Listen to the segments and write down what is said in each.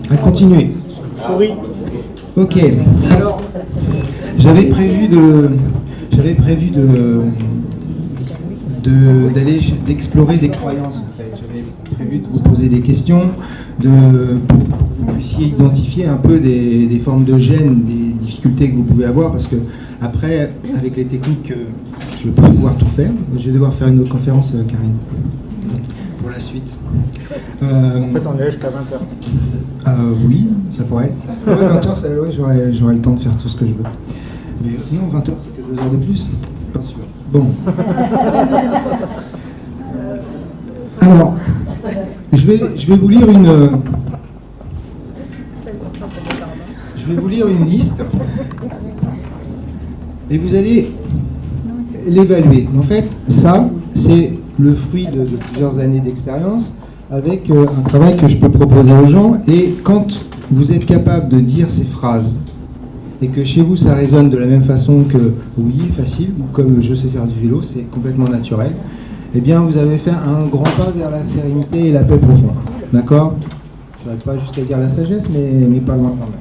À continuer. Souris. Ok. Alors, j'avais prévu d'explorer des croyances. En fait. J'avais prévu de vous poser des questions, pour que vous puissiez identifier un peu des formes de gêne, des difficultés que vous pouvez avoir, parce que après, avec les techniques, je ne vais pas pouvoir tout faire. Je vais devoir faire une autre conférence, Karine, pour la suite. En fait, on est jusqu'à 20h. Oui, ça pourrait. 20h, j'aurai le temps de faire tout ce que je veux. Mais non, 20h, c'est que 2 heures de plus. Pas sûr. Bon. Alors, je vais vous lire une liste et vous allez l'évaluer. En fait, ça, c'est le fruit de plusieurs années d'expérience avec un travail que je peux proposer aux gens. Et quand vous êtes capable de dire ces phrases et que chez vous ça résonne de la même façon que oui, facile, ou comme je sais faire du vélo, c'est complètement naturel, eh bien vous avez fait un grand pas vers la sérénité et la paix profonde. D'accord ? Je n'arrive pas jusqu'à dire la sagesse, mais pas loin quand même.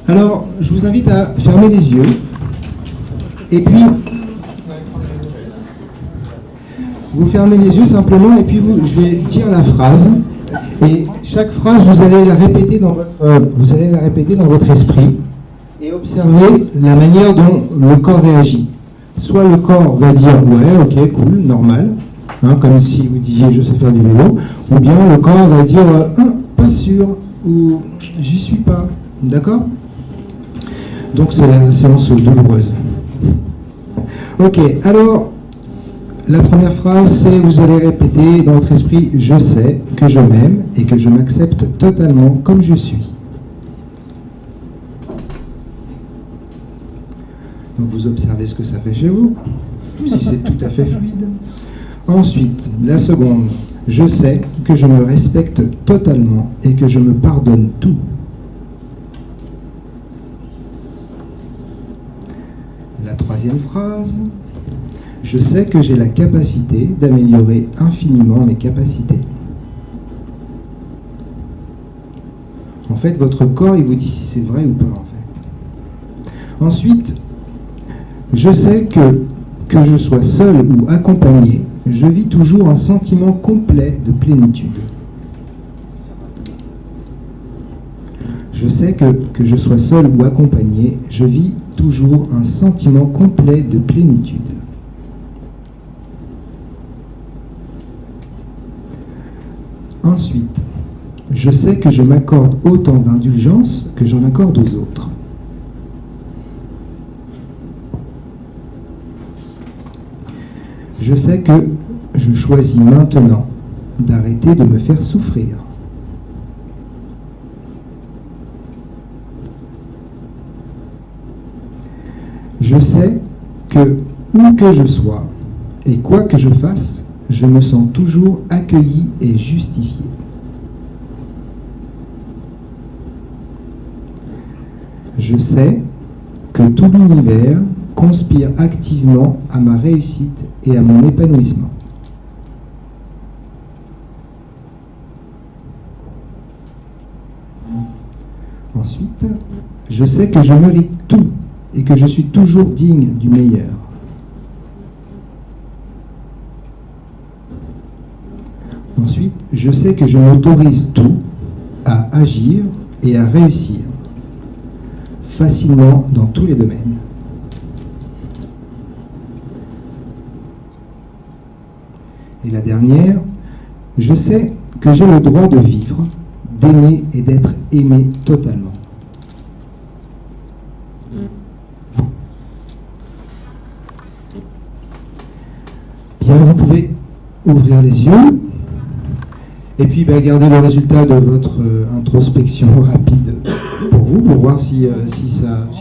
Alors, je vous invite à fermer les yeux et puis vous fermez les yeux simplement et puis je vais dire la phrase. Et chaque phrase, vous allez la répéter dans votre esprit et observer la manière dont le corps réagit. Soit le corps va dire ouais, ok, cool, normal, comme si vous disiez je sais faire du vélo, ou bien le corps va dire pas sûr ou j'y suis pas. D'accord ? Donc c'est la séance douloureuse. Ok, alors. La première phrase, c'est vous allez répéter dans votre esprit « Je sais que je m'aime et que je m'accepte totalement comme je suis ». Donc vous observez ce que ça fait chez vous, si c'est tout à fait fluide. Ensuite, la seconde, « Je sais que je me respecte totalement et que je me pardonne tout ». La troisième phrase, je sais que j'ai la capacité d'améliorer infiniment mes capacités. En fait, votre corps, il vous dit si c'est vrai ou pas, en fait. Ensuite, je sais que je sois seul ou accompagné, je vis toujours un sentiment complet de plénitude. Je sais que je sois seul ou accompagné, je vis toujours un sentiment complet de plénitude. Ensuite, je sais que je m'accorde autant d'indulgence que j'en accorde aux autres. Je sais que je choisis maintenant d'arrêter de me faire souffrir. Je sais que, où que je sois et quoi que je fasse, je me sens toujours accueilli et justifié. Je sais que tout l'univers conspire activement à ma réussite et à mon épanouissement. Ensuite, je sais que je mérite tout et que je suis toujours digne du meilleur. Ensuite, je sais que je m'autorise tout à agir et à réussir facilement dans tous les domaines. Et la dernière, je sais que j'ai le droit de vivre, d'aimer et d'être aimé totalement. Bien, vous pouvez ouvrir les yeux. Et puis, gardez le résultat de votre introspection rapide pour vous, pour voir si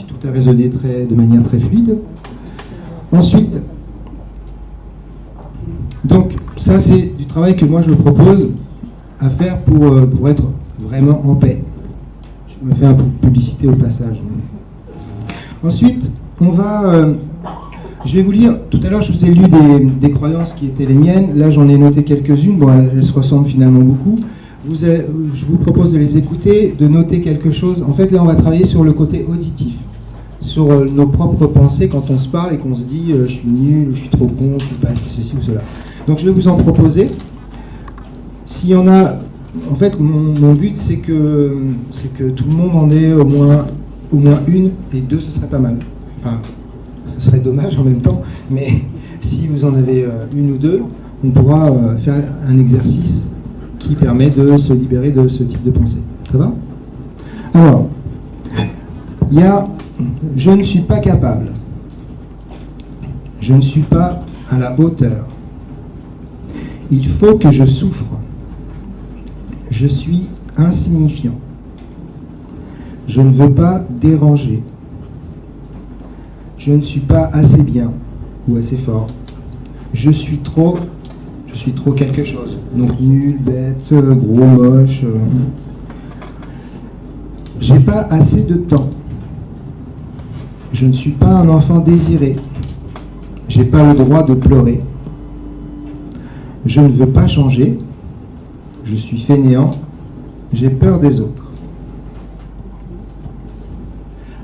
tout a résonné de manière très fluide. Ensuite, donc, ça c'est du travail que moi je propose à faire pour être vraiment en paix. Je me fais un peu de publicité au passage. Ensuite, je vais vous lire, tout à l'heure je vous ai lu des croyances qui étaient les miennes, là j'en ai noté quelques-unes, bon elles se ressemblent finalement beaucoup. je vous propose de les écouter, de noter quelque chose. En fait, là, on va travailler sur le côté auditif, sur nos propres pensées quand on se parle et qu'on se dit je suis nul, je suis trop con, je suis pas assez ceci ou cela. Donc, je vais vous en proposer. S'il y en a, en fait, mon but, c'est que tout le monde en ait au moins une, et deux, ce serait pas mal. Enfin, ce serait dommage en même temps, mais si vous en avez une ou deux, on pourra faire un exercice qui permet de se libérer de ce type de pensée. Ça va? Alors, il y a « je ne suis pas capable »,« je ne suis pas à la hauteur »,« il faut que je souffre »,« je suis insignifiant »,« je ne veux pas déranger »,« je ne suis pas assez bien ou assez fort »,« je suis trop quelque chose », donc nul, bête, gros, moche. J'ai pas assez de temps. Je ne suis pas un enfant désiré. J'ai pas le droit de pleurer. Je ne veux pas changer. Je suis fainéant. J'ai peur des autres.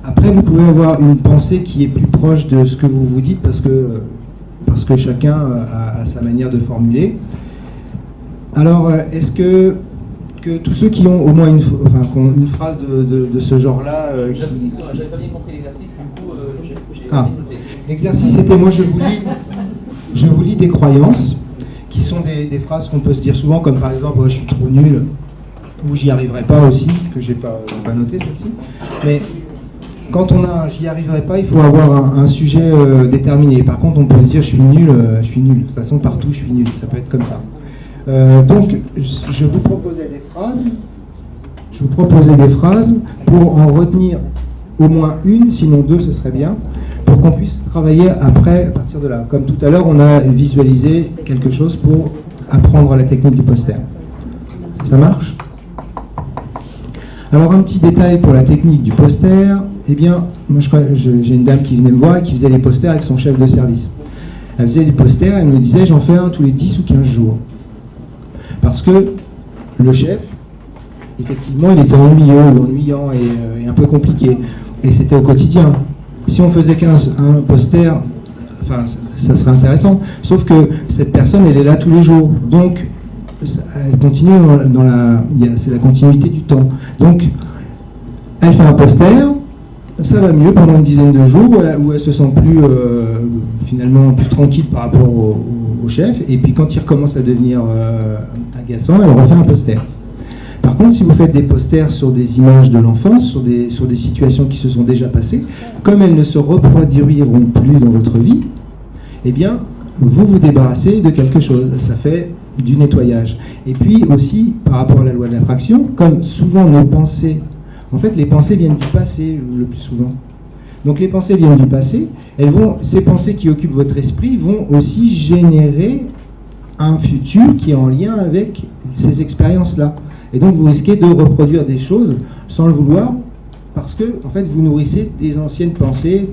Après, vous pouvez avoir une pensée qui est plus proche de ce que vous vous dites parce que chacun a sa manière de formuler. Alors, est-ce que tous ceux qui ont au moins une phrase de ce genre-là... J'avais pas bien compris l'exercice, du coup... L'exercice, c'était, moi, je vous lis des croyances, qui sont des phrases qu'on peut se dire souvent, comme par exemple, je suis trop nul, ou j'y arriverai pas aussi, que j'ai pas noté celle-ci. Mais quand on a j'y arriverai pas, il faut avoir un sujet déterminé. Par contre, on peut dire je suis nul. De toute façon, partout, je suis nul. Ça peut être comme ça. Donc, je vous proposais des phrases pour en retenir au moins une, sinon deux, ce serait bien, pour qu'on puisse travailler après, à partir de là. Comme tout à l'heure, on a visualisé quelque chose pour apprendre la technique du poster. Ça marche? Alors, un petit détail pour la technique du poster. Eh bien, moi, j'ai une dame qui venait me voir et qui faisait les posters avec son chef de service. Elle faisait les posters, elle me disait, j'en fais un tous les 10 ou 15 jours. Parce que le chef, effectivement, il était ennuyant et un peu compliqué. Et c'était au quotidien. Si on faisait un poster, enfin, ça serait intéressant. Sauf que cette personne, elle est là tous les jours. Donc, elle continue c'est la continuité du temps. Donc, elle fait un poster, ça va mieux pendant une dizaine de jours, où elle se sent finalement plus tranquille par rapport au chef, et puis quand il recommence à devenir agaçant, elle refait un poster. Par contre, si vous faites des posters sur des images de l'enfance, sur des situations qui se sont déjà passées, comme elles ne se reproduiront plus dans votre vie, eh bien, vous vous débarrassez de quelque chose. Ça fait du nettoyage. Et puis aussi, par rapport à la loi de l'attraction, comme souvent nos pensées, en fait, les pensées viennent du passé le plus souvent. Donc les pensées viennent du passé, ces pensées qui occupent votre esprit vont aussi générer un futur qui est en lien avec ces expériences-là. Et donc vous risquez de reproduire des choses sans le vouloir, parce que en fait vous nourrissez des anciennes pensées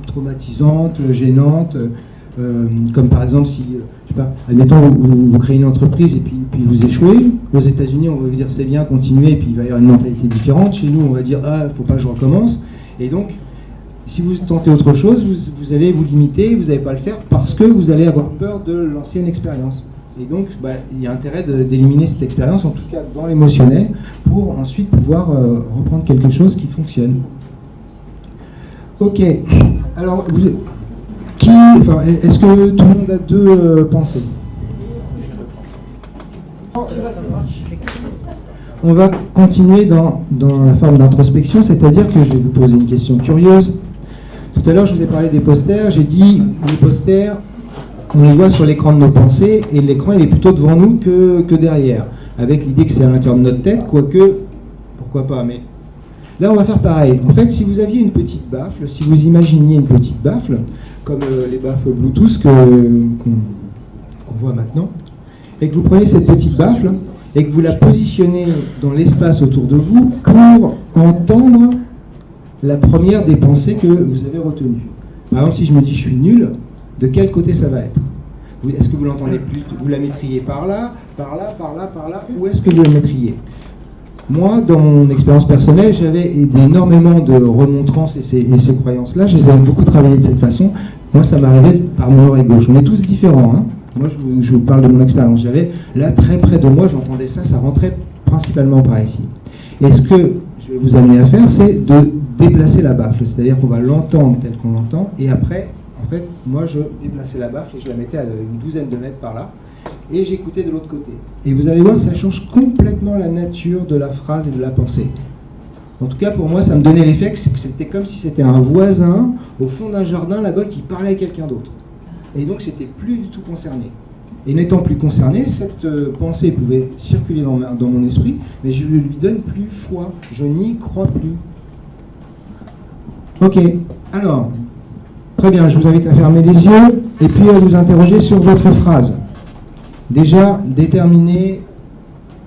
traumatisantes, gênantes, comme par exemple si, je sais pas, admettons vous créez une entreprise et puis vous échouez. Aux États-Unis, on va vous dire c'est bien, continuez, et puis il va y avoir une mentalité différente. Chez nous, on va dire faut pas que je recommence. Et donc, si vous tentez autre chose, vous allez vous limiter, vous n'allez pas le faire parce que vous allez avoir peur de l'ancienne expérience. Et donc, il y a intérêt d'éliminer cette expérience, en tout cas dans l'émotionnel, pour ensuite pouvoir reprendre quelque chose qui fonctionne. Ok. Alors, est-ce que tout le monde a deux pensées? On va continuer dans la forme d'introspection, c'est-à-dire que je vais vous poser une question curieuse. Tout à l'heure, je vous ai parlé des posters. J'ai dit, les posters, on les voit sur l'écran de nos pensées, et l'écran, il est plutôt devant nous que derrière, avec l'idée que c'est à l'intérieur de notre tête, quoique, pourquoi pas, mais là, on va faire pareil. En fait, si vous aviez une petite baffle, si vous imaginiez une petite baffle, comme les baffles Bluetooth qu'on voit maintenant, et que vous prenez cette petite baffle, et que vous la positionnez dans l'espace autour de vous pour entendre la première des pensées que vous avez retenues. Par exemple, si je me dis je suis nul, de quel côté ça va être? Est-ce que vous l'entendez plus? Vous la mettriez par là, par là, par là, par là, ou est-ce que vous la mettriez? Moi, dans mon expérience personnelle, j'avais énormément de remontrances et ces croyances-là, je les avais beaucoup travaillées de cette façon. Moi, ça m'arrivait par mon oreille gauche. On est tous différents, hein. Moi, je vous parle de mon expérience. J'avais, là, très près de moi, j'entendais ça, ça rentrait principalement par ici. Et ce que je vais vous amener à faire, c'est de déplacer la baffle. C'est-à-dire qu'on va l'entendre tel qu'on l'entend, et après, en fait, moi, je déplaçais la baffle et je la mettais à une douzaine de mètres par là, et j'écoutais de l'autre côté. Et vous allez voir, ça change complètement la nature de la phrase et de la pensée. En tout cas, pour moi, ça me donnait l'effet que c'était comme si c'était un voisin au fond d'un jardin là-bas qui parlait à quelqu'un d'autre. Et donc, c'était plus du tout concerné. Et n'étant plus concerné, cette pensée pouvait circuler dans mon esprit, mais je ne lui donne plus foi. Je n'y crois plus. Ok. Alors, très bien, je vous invite à fermer les yeux et puis à vous interroger sur votre phrase. Déjà, déterminer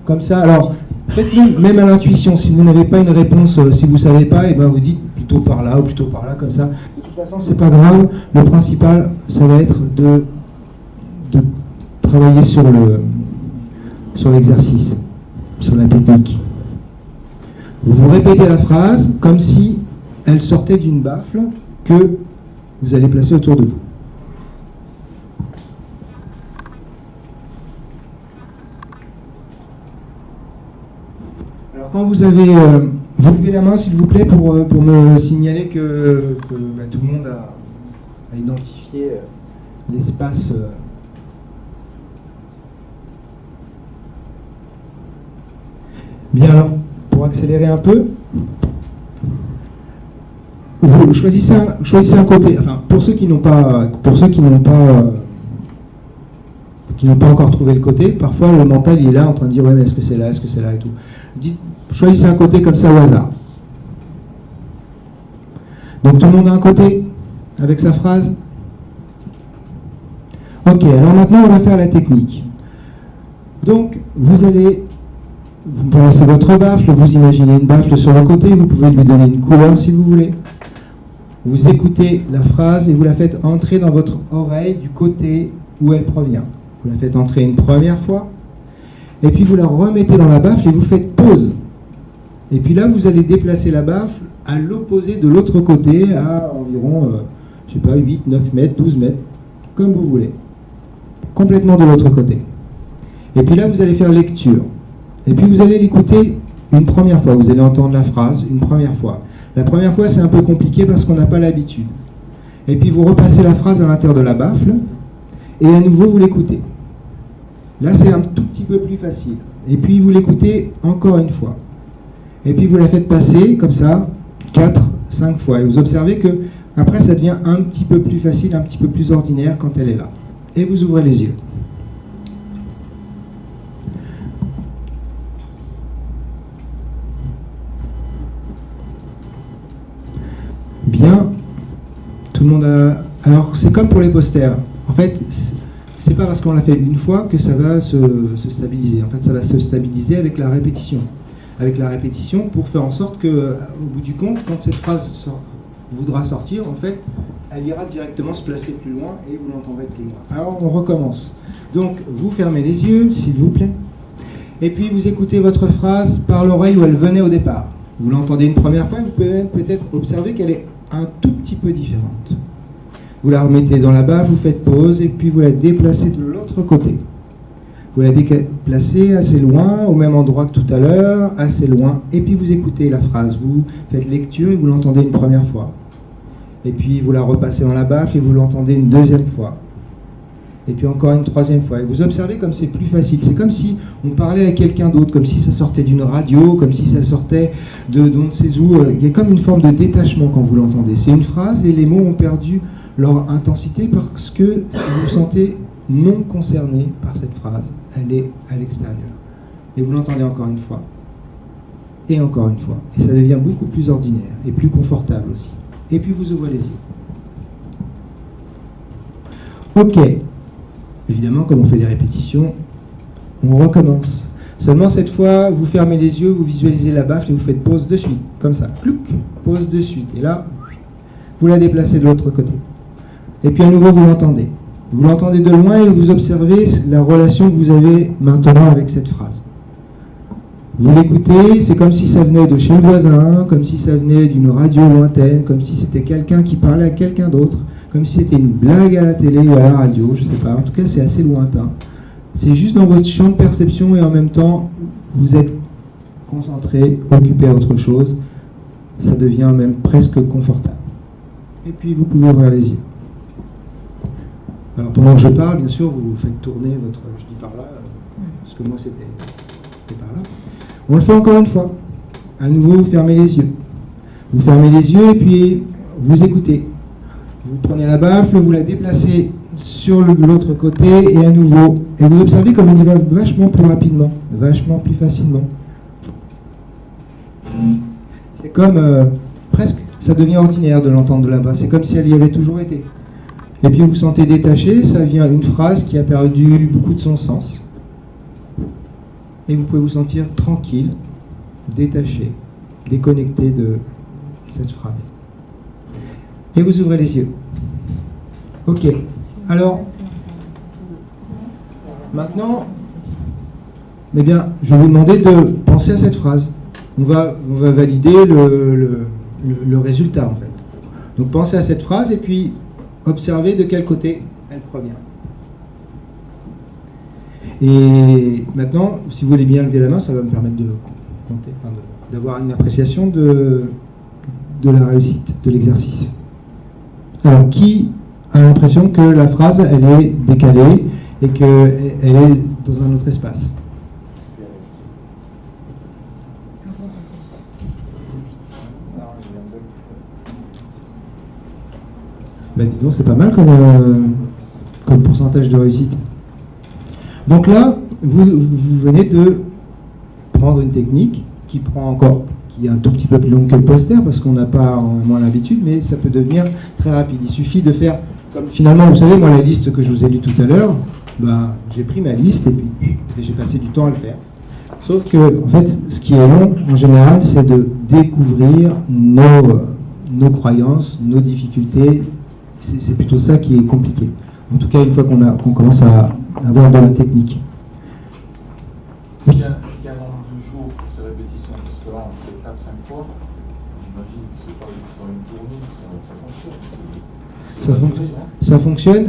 comme ça. Alors, faites-le même à l'intuition. Si vous n'avez pas une réponse, si vous ne savez pas, et ben vous dites plutôt par là ou plutôt par là, comme ça. De toute façon, c'est pas grave. Le principal, ça va être de travailler sur l'exercice, sur la technique. Vous répétez la phrase comme si elle sortait d'une baffle que vous allez placer autour de vous. Alors quand vous avez... vous levez la main s'il vous plaît pour me signaler que tout le monde a identifié l'espace... Bien alors, pour accélérer un peu, vous choisissez un côté. Enfin, pour ceux qui n'ont pas encore trouvé le côté, parfois le mental il est là en train de dire ouais mais est-ce que c'est là et tout. Choisissez un côté comme ça au hasard. Donc tout le monde a un côté avec sa phrase. Ok, alors maintenant on va faire la technique. Donc vous placez votre baffle, vous imaginez une baffle sur le côté, vous pouvez lui donner une couleur si vous voulez. Vous écoutez la phrase et vous la faites entrer dans votre oreille du côté où elle provient. Vous la faites entrer une première fois, et puis vous la remettez dans la baffle et vous faites pause. Et puis là, vous allez déplacer la baffle à l'opposé de l'autre côté, à environ, 8, 9 mètres, 12 mètres, comme vous voulez. Complètement de l'autre côté. Et puis là, vous allez faire lecture. Et puis vous allez l'écouter une première fois. Vous allez entendre la phrase une première fois. La première fois, c'est un peu compliqué parce qu'on n'a pas l'habitude. Et puis vous repassez la phrase à l'intérieur de la baffle, et à nouveau, vous l'écoutez. Là, c'est un tout petit peu plus facile. Et puis vous l'écoutez encore une fois. Et puis vous la faites passer, comme ça, 4, 5 fois. Et vous observez que après, ça devient un petit peu plus facile, un petit peu plus ordinaire quand elle est là. Et vous ouvrez les yeux. Bien, tout le monde a... Alors, c'est comme pour les posters. En fait, c'est pas parce qu'on l'a fait une fois que ça va se stabiliser. En fait, ça va se stabiliser avec la répétition. Avec la répétition pour faire en sorte que, au bout du compte, quand cette phrase voudra sortir, en fait, elle ira directement se placer plus loin et vous l'entendrez plus loin. Alors, on recommence. Donc, vous fermez les yeux, s'il vous plaît. Et puis, vous écoutez votre phrase par l'oreille où elle venait au départ. Vous l'entendez une première fois, vous pouvez même peut-être observer qu'elle est un tout petit peu différente. Vous la remettez dans la baffle, vous faites pause, et puis vous la déplacez de l'autre côté. Vous la déplacez assez loin, au même endroit que tout à l'heure, assez loin, et puis vous écoutez la phrase. Vous faites lecture et vous l'entendez une première fois. Et puis vous la repassez dans la baffle et vous l'entendez une deuxième fois. Et puis encore une troisième fois. Et vous observez comme c'est plus facile. C'est comme si on parlait à quelqu'un d'autre, comme si ça sortait d'une radio, comme si ça sortait d'on ne sait où. Il y a comme une forme de détachement quand vous l'entendez. C'est une phrase et les mots ont perdu leur intensité parce que vous vous sentez non concerné par cette phrase. Elle est à l'extérieur. Et vous l'entendez encore une fois. Et encore une fois. Et ça devient beaucoup plus ordinaire et plus confortable aussi. Et puis vous ouvrez les yeux. Ok. Évidemment, comme on fait des répétitions, on recommence. Seulement cette fois, vous fermez les yeux, vous visualisez la baffle et vous faites pause de suite. Comme ça. Clouc, pause de suite. Et là, vous la déplacez de l'autre côté. Et puis à nouveau, vous l'entendez. Vous l'entendez de loin et vous observez la relation que vous avez maintenant avec cette phrase. Vous l'écoutez, c'est comme si ça venait de chez le voisin, comme si ça venait d'une radio lointaine, comme si c'était quelqu'un qui parlait à quelqu'un d'autre, comme si c'était une blague à la télé ou à la radio, je ne sais pas. En tout cas, c'est assez lointain. C'est juste dans votre champ de perception et en même temps, vous êtes concentré, occupé à autre chose. Ça devient même presque confortable. Et puis, vous pouvez ouvrir les yeux. Alors, pendant que je parle, bien sûr, vous faites tourner votre... Je dis par là, parce que moi, c'était par là. On le fait encore une fois. À nouveau, vous fermez les yeux. Vous fermez les yeux et puis vous écoutez. Vous prenez la baffle, vous la déplacez sur l'autre côté et à nouveau. Et vous observez comme il va vachement plus rapidement, vachement plus facilement. C'est comme presque, ça devient ordinaire de l'entendre de là-bas. C'est comme si elle y avait toujours été. Et puis vous vous sentez détaché, ça vient une phrase qui a perdu beaucoup de son sens. Et vous pouvez vous sentir tranquille, détaché, déconnecté de cette phrase. Et vous ouvrez les yeux. Ok. Alors, maintenant, eh bien, je vais vous demander de penser à cette phrase. On va valider le résultat, en fait. Donc, pensez à cette phrase et puis observez de quel côté elle provient. Et maintenant, si vous voulez bien lever la main, ça va me permettre de compter, d'avoir une appréciation de la réussite de l'exercice. Alors, qui a l'impression que la phrase, elle est décalée et qu'elle est dans un autre espace? Ben, dis donc, c'est pas mal comme pourcentage de réussite. Donc là, vous venez de prendre une technique qui est un tout petit peu plus longue que le poster parce qu'on n'a pas moins l'habitude, mais ça peut devenir très rapide. Il suffit de faire, comme finalement, vous savez, moi la liste que je vous ai lue tout à l'heure, ben, j'ai pris ma liste et puis j'ai passé du temps à le faire. Sauf que, en fait, ce qui est long, en général, c'est de découvrir nos croyances, nos difficultés. C'est plutôt ça qui est compliqué. En tout cas, une fois qu'on commence à avoir de la technique. Est-ce qu'il y a un nombre de jours pour ces répétitions? Parce que là, on fait 4-5 fois. J'imagine que c'est pas juste dans une journée que ça fonctionne. Ça fonctionne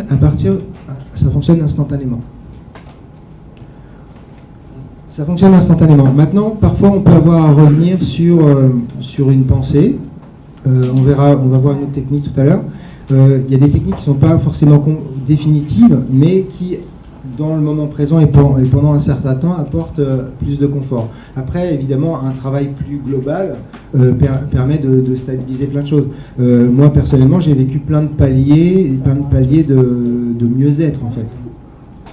ça fonctionne instantanément. Ça fonctionne instantanément. Maintenant, parfois, on peut avoir à revenir sur une pensée. On va voir une autre technique tout à l'heure. Il y a des techniques qui ne sont pas forcément définitives, mais qui, dans le moment présent et pendant un certain temps, apportent plus de confort. Après, évidemment, un travail plus global permet de stabiliser plein de choses. Moi, personnellement, j'ai vécu plein de paliers de mieux-être, en fait.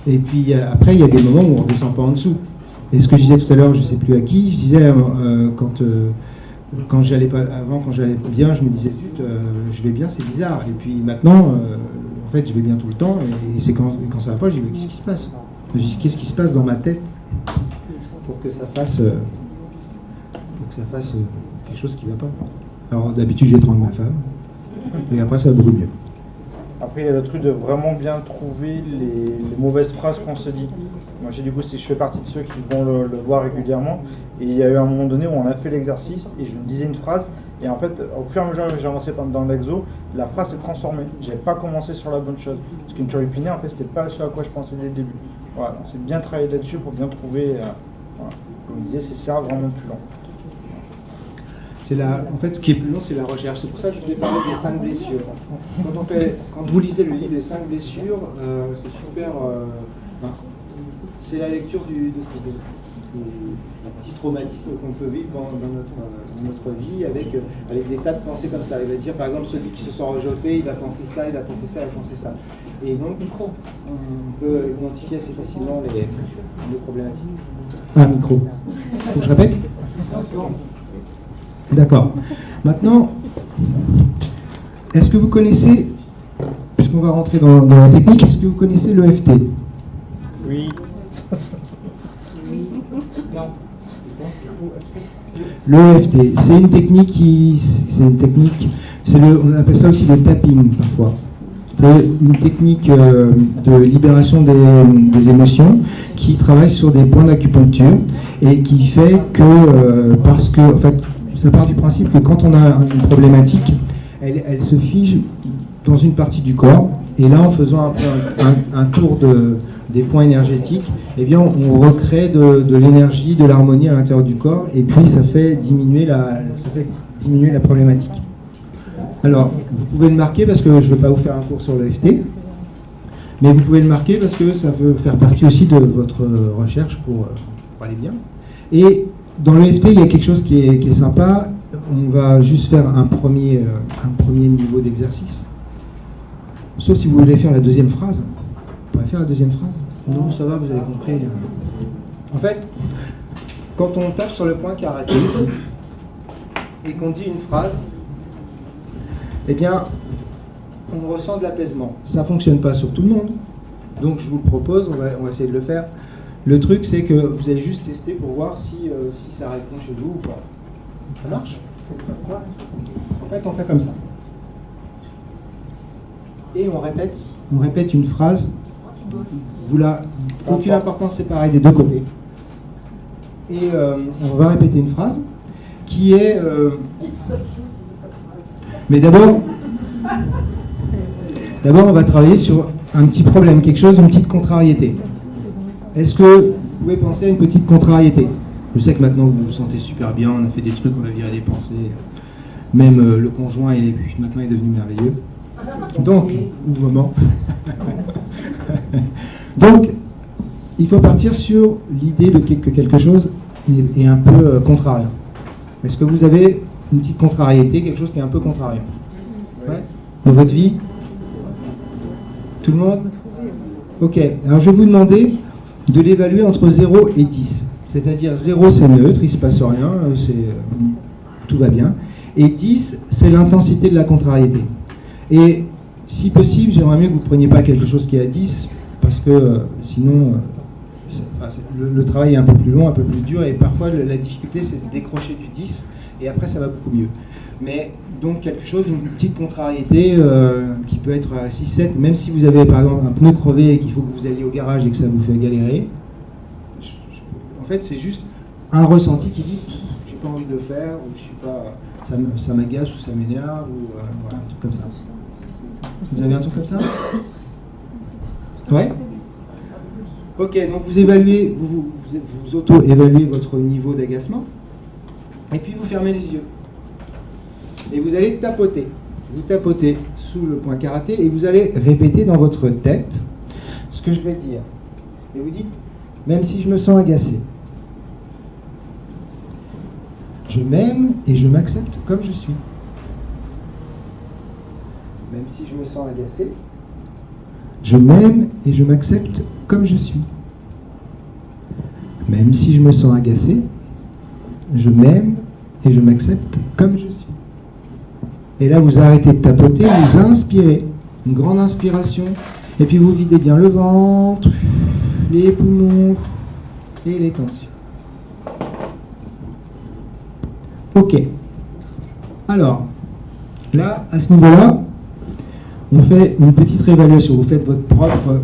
Et puis, après, il y a des moments où on ne redescend pas en dessous. Et ce que je disais tout à l'heure, je ne sais plus à qui, je disais quand j'allais bien, je me disais je vais bien, c'est bizarre. Et puis maintenant, en fait, je vais bien tout le temps. Et c'est quand ça va pas, je dis qu'est-ce qui se passe? Je dis qu'est-ce qui se passe dans ma tête pour que ça fasse quelque chose qui va pas. Alors d'habitude, j'étrangle ma femme, et après ça brûle mieux. Après, il y a le truc de vraiment bien trouver les mauvaises phrases qu'on se dit. Moi, du coup, je fais partie de ceux qui vont le voir régulièrement. Et il y a eu un moment donné où on a fait l'exercice et je me disais une phrase. Et en fait, au fur et à mesure que j'ai avancé dans l'exo, la phrase s'est transformée. Je n'avais pas commencé sur la bonne chose. Parce qu'une turlupinée, en fait, c'était pas ce à quoi je pensais dès le début. Voilà, donc c'est bien travailler là-dessus pour bien trouver. Voilà. Comme je disais, c'est ça vraiment plus long. En fait, ce qui est plus long, c'est la recherche. C'est pour ça que je voulais parler des 5 blessures. Quand vous lisez le livre Les 5 blessures, c'est super. C'est la lecture du petit traumatisme qu'on peut vivre dans notre vie avec des tas de pensées comme ça. Il va dire, par exemple, celui qui se sent rejeté, il va penser ça, il va penser ça, il va penser ça. Et donc, on peut identifier assez facilement les problématiques. Ah, micro. Faut que je répète ? D'accord. Maintenant, est-ce que vous connaissez, puisqu'on va rentrer dans la technique, est-ce que vous connaissez l'EFT ? Oui. Non. L'EFT, on appelle ça aussi le tapping parfois. C'est une technique de libération des émotions qui travaille sur des points d'acupuncture et qui fait que, parce que, en fait, ça part du principe que quand on a une problématique, elle se fige dans une partie du corps, et là, en faisant un tour des points énergétiques, eh bien, on recrée de l'énergie, de l'harmonie à l'intérieur du corps, et puis ça fait diminuer la problématique. Alors, vous pouvez le marquer parce que je ne vais pas vous faire un cours sur l'EFT, mais vous pouvez le marquer parce que ça veut faire partie aussi de votre recherche pour aller bien. Et dans l'EFT, il y a quelque chose qui est sympa. On va juste faire un premier niveau d'exercice. Sauf si vous voulez faire la deuxième phrase. Vous pourrez faire la deuxième phrase? Non, ça va, vous avez compris. En fait, quand on tape sur le point karaté ici, et qu'on dit une phrase, eh bien, on ressent de l'apaisement. Ça ne fonctionne pas sur tout le monde. Donc je vous le propose, on va essayer de le faire. Le truc, c'est que vous allez juste tester pour voir si ça répond chez vous ou pas. Ça marche? En fait, on fait comme ça. Et on répète une phrase. Aucune importance, c'est pareil des deux côtés. Et on va répéter une phrase qui est... Mais d'abord, on va travailler sur un petit problème, quelque chose, une petite contrariété. Est-ce que vous pouvez penser à une petite contrariété? Je sais que maintenant vous vous sentez super bien, on a fait des trucs, on a viré des pensées. Même le conjoint, maintenant il est devenu merveilleux. Donc, au moment. Donc, il faut partir sur l'idée de que quelque chose est un peu contrariant. Est-ce que vous avez une petite contrariété, quelque chose qui est un peu contrariant? Ouais. Dans votre vie? Tout le monde? Ok, alors je vais vous demander de l'évaluer entre 0 et 10. C'est-à-dire 0 c'est neutre, il ne se passe rien, tout va bien. Et 10 c'est l'intensité de la contrariété. Et si possible, j'aimerais mieux que vous ne preniez pas quelque chose qui est à 10, parce que sinon le travail est un peu plus long, un peu plus dur, et parfois la difficulté c'est de décrocher du 10, et après ça va beaucoup mieux. Mais donc quelque chose, une petite contrariété qui peut être à 6-7, même si vous avez par exemple un pneu crevé et qu'il faut que vous alliez au garage et que ça vous fait galérer, en fait c'est juste un ressenti qui dit j'ai pas envie de le faire, ou je sais pas, ça m'agace ou ça m'énerve, ou voilà, un truc comme ça. Vous avez un truc comme ça? Ouais? Ok, donc vous évaluez, vous auto-évaluez votre niveau d'agacement, et puis vous fermez les yeux. Et vous allez tapoter. Vous tapotez sous le point karaté et vous allez répéter dans votre tête ce que je vais dire. Et vous dites, même si je me sens agacé, je m'aime et je m'accepte comme je suis. Même si je me sens agacé, je m'aime et je m'accepte comme je suis. Même si je me sens agacé, je m'aime et je m'accepte comme je suis. Et là, vous arrêtez de tapoter, vous inspirez, une grande inspiration, et puis vous videz bien le ventre, les poumons et les tensions. Ok. Alors, là, à ce niveau-là, on fait une petite réévaluation. Vous faites votre propre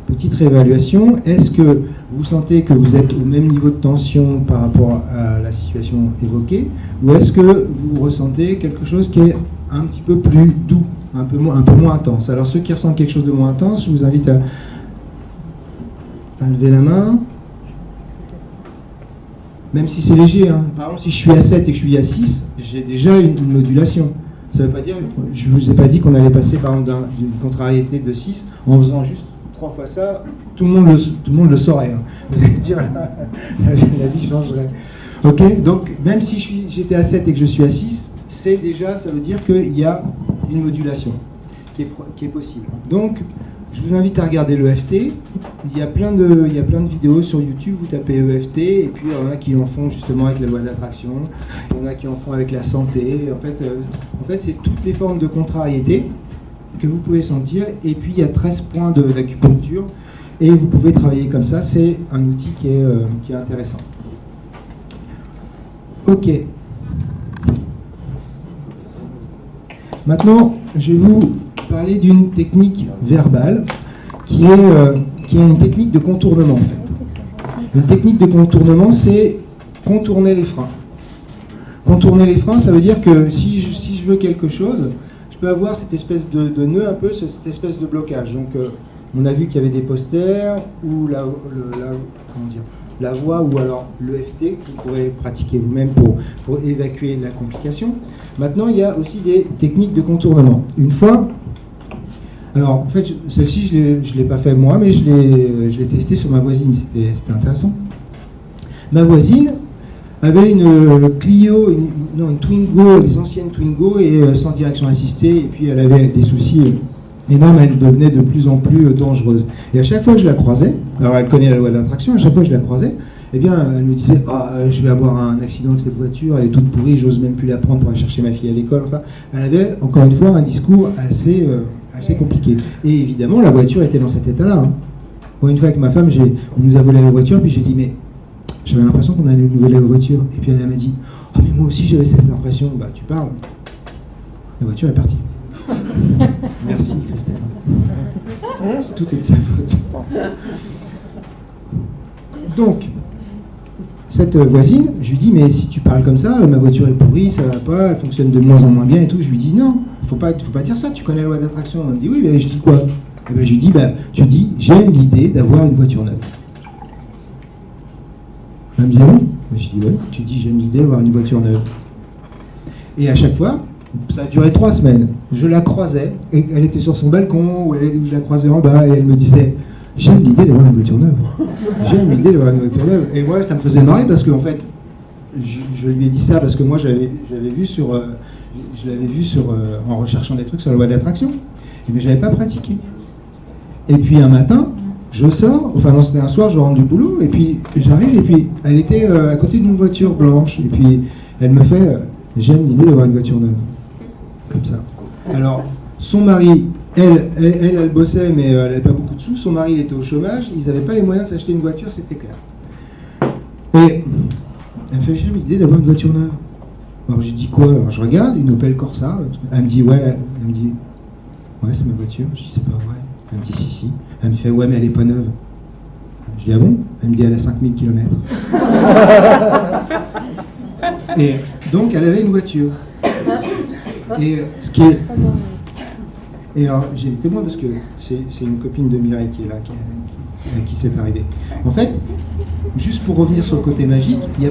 petite réévaluation. Est-ce que vous sentez que vous êtes au même niveau de tension par rapport à la situation évoquée, ou est-ce que vous ressentez quelque chose qui est un petit peu plus doux, un peu moins intense? Alors ceux qui ressentent quelque chose de moins intense, je vous invite à lever la main. Même si c'est léger, hein. Par exemple, si je suis à 7 et que je suis à 6, j'ai déjà une modulation. Ça ne veut pas dire, je ne vous ai pas dit qu'on allait passer par exemple d'une contrariété de 6 en faisant juste 3 fois ça, tout le monde le saurait. Hein. Vous allez dire, la vie changerait. Ok, donc même si j'étais à 7 et que je suis à 6, ça veut dire qu'il y a une modulation qui est possible. Donc, je vous invite à regarder l'EFT. Il y a plein de vidéos sur YouTube, vous tapez EFT, et puis il y en a qui en font justement avec la loi d'attraction, il y en a qui en font avec la santé. En fait c'est toutes les formes de contrariété que vous pouvez sentir, et puis il y a 13 points d'acupuncture, et vous pouvez travailler comme ça. C'est un outil qui est intéressant. Ok. Maintenant, je vais vous parler d'une technique verbale qui est une technique de contournement en fait. Une technique de contournement, c'est contourner les freins. Contourner les freins, ça veut dire que si je veux quelque chose, je peux avoir cette espèce de nœud un peu, cette espèce de blocage. Donc on a vu qu'il y avait des posters ou la voix ou alors l'EFT que vous pourrez pratiquer vous-même pour évacuer la complication. Maintenant, il y a aussi des techniques de contournement. Une fois, alors en fait, celle-ci, je ne l'ai pas fait moi, mais je l'ai testé sur ma voisine, c'était intéressant. Ma voisine avait une Clio, une Twingo, les anciennes Twingo, et sans direction assistée, et puis elle avait des soucis énormes, elle devenait de plus en plus dangereuse. Et à chaque fois que je la croisais, alors elle connaît la loi de l'attraction, à chaque fois que je la croisais, eh bien elle me disait je vais avoir un accident avec cette voiture, elle est toute pourrie, j'ose même plus la prendre pour aller chercher ma fille à l'école. Enfin, elle avait encore une fois un discours assez compliqué. Et évidemment, la voiture était dans cet état-là. Hein. Moi, une fois avec ma femme, on nous a volé la voiture, puis j'ai dit mais j'avais l'impression qu'on allait nous voler la voiture. Et puis elle m'a dit mais moi aussi j'avais cette impression. Bah tu parles. La voiture est partie. Merci Christelle. Tout est de sa faute. Donc, cette voisine, je lui dis mais si tu parles comme ça, ma voiture est pourrie, ça va pas, elle fonctionne de moins en moins bien et tout. Je lui dis non, faut pas dire ça, tu connais la loi d'attraction. Elle me dit oui, mais je dis quoi? Et ben, je lui dis tu dis j'aime l'idée d'avoir une voiture neuve. Elle me dit oui. Je dis ouais, tu dis j'aime l'idée d'avoir une voiture neuve. Et à chaque fois, ça a duré 3 semaines. Je la croisais, et elle était sur son balcon, ou je la croisais en bas, et elle me disait j'aime l'idée d'avoir une voiture neuve. J'aime l'idée d'avoir une voiture neuve. Et moi, ça me faisait marrer parce qu'en fait, je lui ai dit ça parce que moi, je l'avais vu en recherchant des trucs sur la loi de l'attraction, mais je n'avais pas pratiqué. Et puis un matin, je sors, enfin non, c'était un soir, je rentre du boulot, et puis j'arrive, et puis elle était à côté d'une voiture blanche, et puis elle me fait j'aime l'idée d'avoir une voiture neuve. Comme ça. Alors, son mari, elle bossait, mais elle n'avait pas beaucoup de sous. Son mari, il était au chômage. Ils n'avaient pas les moyens de s'acheter une voiture, c'était clair. Et elle me fait j'aime l'idée d'avoir une voiture neuve. Alors, je dis quoi? Alors, je regarde, une Opel Corsa. Elle me dit ouais. Elle me dit ouais, c'est ma voiture. Je dis c'est pas vrai. Elle me dit si. Elle me fait ouais, mais elle n'est pas neuve. Je dis ah bon? Elle me dit elle a 5000 km. Et donc, elle avait une voiture. Et alors, j'ai des témoins parce que c'est une copine de Mireille qui est là, qui s'est arrivée. En fait, juste pour revenir sur le côté magique, la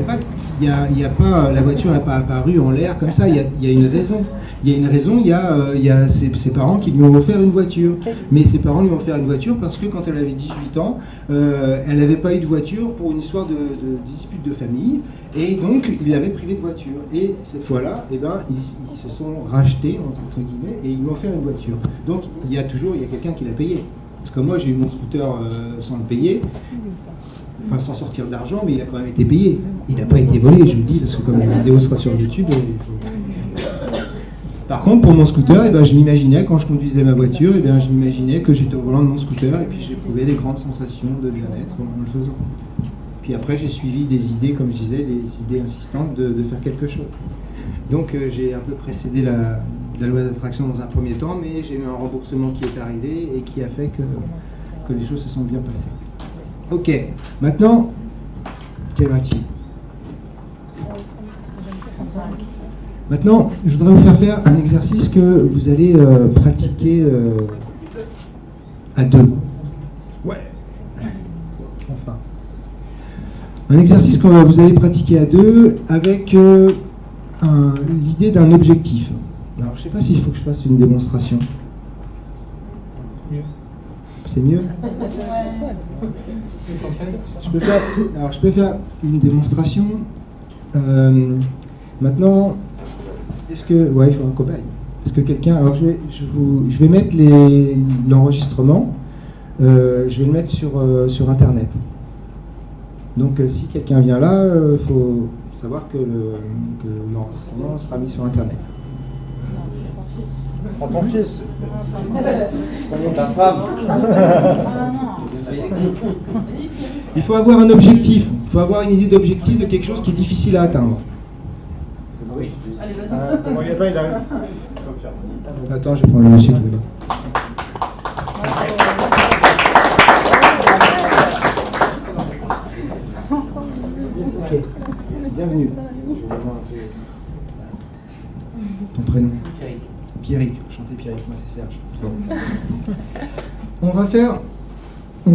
voiture n'a pas apparu en l'air comme ça. Il y a une raison. Il y a une raison. Il y a ses parents qui lui ont offert une voiture. Mais ses parents lui ont offert une voiture parce que quand elle avait 18 ans, elle n'avait pas eu de voiture pour une histoire de dispute de famille. Et donc, il l'avait privé de voiture. Et cette fois-là, eh ben, ils se sont rachetés, entre guillemets, et ils lui ont offert une voiture. Donc, il y a quelqu'un qui l'a payé. Parce que moi, j'ai eu mon scooter sans le payer, enfin sans sortir d'argent, mais il a quand même été payé. Il n'a pas été volé, je vous le dis, parce que comme la vidéo sera sur YouTube, Par contre, pour mon scooter, eh ben, je m'imaginais, quand je conduisais ma voiture, eh ben, je m'imaginais que j'étais au volant de mon scooter, et puis j'éprouvais des grandes sensations de bien-être en le faisant. Puis après, j'ai suivi des idées, comme je disais, des idées insistantes de faire quelque chose. Donc j'ai un peu précédé la loi d'attraction dans un premier temps, mais j'ai eu un remboursement qui est arrivé et qui a fait que les choses se sont bien passées. Ok, maintenant, quelle heure-t-il ? Maintenant, je voudrais vous faire un exercice que vous allez pratiquer à deux. Ouais. Enfin. Un exercice que vous allez pratiquer à deux avec l'idée d'un objectif. Alors, je ne sais pas s'il faut que je fasse une démonstration. C'est mieux ? Je peux faire une démonstration. Maintenant, est-ce que... Ouais, il faut un cobaye. Est-ce que quelqu'un... Alors, je vais mettre l'enregistrement. Je vais le mettre sur Internet. Donc, si quelqu'un vient là, il faut savoir que l'enregistrement sera mis sur Internet. Prends ton fils. Ta femme. Il faut avoir un objectif. Il faut avoir une idée d'objectif de quelque chose qui est difficile à atteindre. Ton magasin, il arrive. Attends, je vais prendre le monsieur qui est là-bas. Ok, bienvenue. Je vais voir un peu ton prénom. Pierrick. Pierrick, enchanté Pierrick, moi c'est Serge. On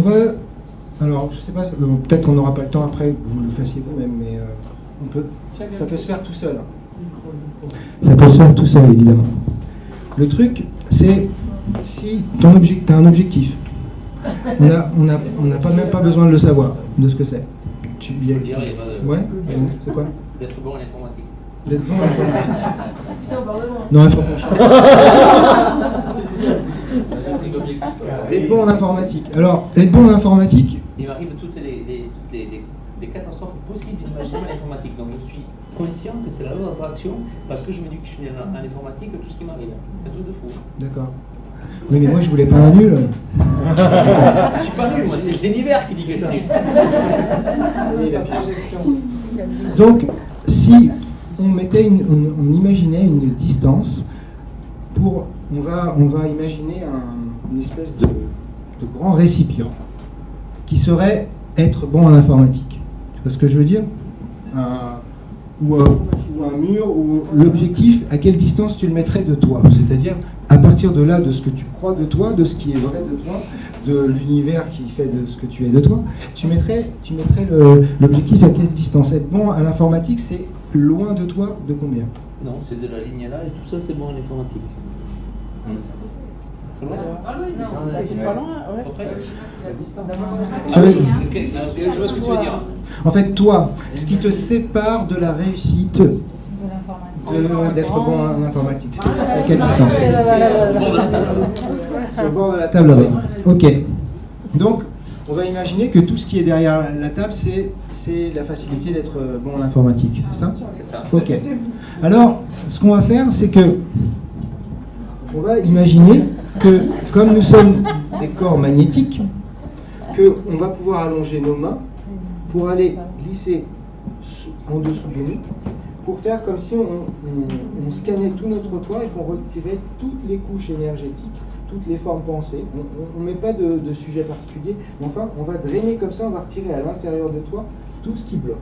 va, alors je sais pas, peut-être qu'on n'aura pas le temps après que vous le fassiez vous-même, mais ça peut se faire tout seul. Ça peut se faire tout seul, évidemment. Le truc, c'est si tu as un objectif, on n'a même pas besoin de le savoir, de ce que c'est. Ouais, c'est quoi? D'être bon en informatique. D'être bon en informatique. Non, il faut qu'on change. D'être bon en informatique. Alors, être bon en informatique. Il m'arrive toutes les catastrophes possibles d'imaginer en informatique. Donc je suis conscient que c'est la loi d'attraction parce que je me dis que je suis en informatique, tout ce qui m'arrive. C'est un truc de fou. D'accord. Oui, mais moi je voulais pas un nul. Je suis pas nul, moi, c'est l'univers qui dit que c'est nul. Donc, si on imaginait une distance on va imaginer une espèce de grand récipient qui serait être bon en informatique. Tu vois ce que je veux dire? Ou un mur, ou l'objectif, à quelle distance tu le mettrais de toi? C'est-à-dire, à partir de là, de ce que tu crois de toi, de ce qui est vrai de toi, de l'univers qui fait de ce que tu es de toi, tu mettrais l'objectif à quelle distance? Être bon à l'informatique, c'est loin de toi de combien? Non, c'est de la ligne là et tout ça, c'est bon en informatique. C'est pas loin, ouais. Je vois ce que tu veux dire. En fait, toi, ce qui te sépare de la réussite d'être bon en informatique, c'est à quelle distance? C'est au bord de la table là-bas. Ok. Donc, on va imaginer que tout ce qui est derrière la table, c'est la facilité d'être bon en informatique, c'est ça? C'est ça. Ok. Alors, ce qu'on va faire, c'est que on va imaginer que, comme nous sommes des corps magnétiques, qu'on va pouvoir allonger nos mains pour aller glisser en dessous de nous, pour faire comme si on scannait tout notre toit et qu'on retirait toutes les couches énergétiques, toutes les formes pensées. On ne met pas de sujet particulier, mais enfin, on va drainer comme ça, on va retirer à l'intérieur de toi tout ce qui bloque.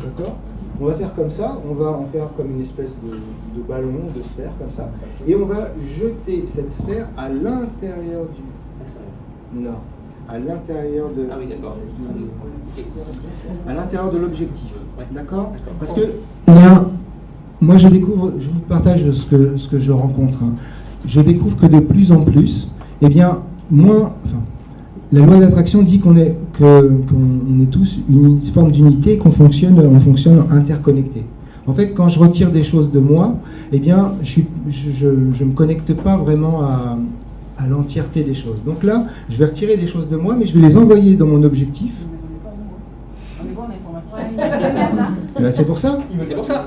D'accord? On va faire comme ça, on va en faire comme une espèce de ballon, de sphère, comme ça, et on va jeter cette sphère à l'intérieur du... Non, à l'intérieur de... Ah oui, d'accord. À l'intérieur de l'objectif. Ouais. D'accord? Parce que moi je découvre, je vous partage ce que je rencontre. Hein. Je découvre que de plus en plus, eh bien, la loi d'attraction dit qu'on est tous une forme d'unité, qu'on fonctionne interconnecté. En fait, quand je retire des choses de moi, eh bien, je me connecte pas vraiment à l'entièreté des choses. Donc là, je vais retirer des choses de moi, mais je vais les envoyer dans mon objectif. Là, c'est pour ça. C'est pour ça.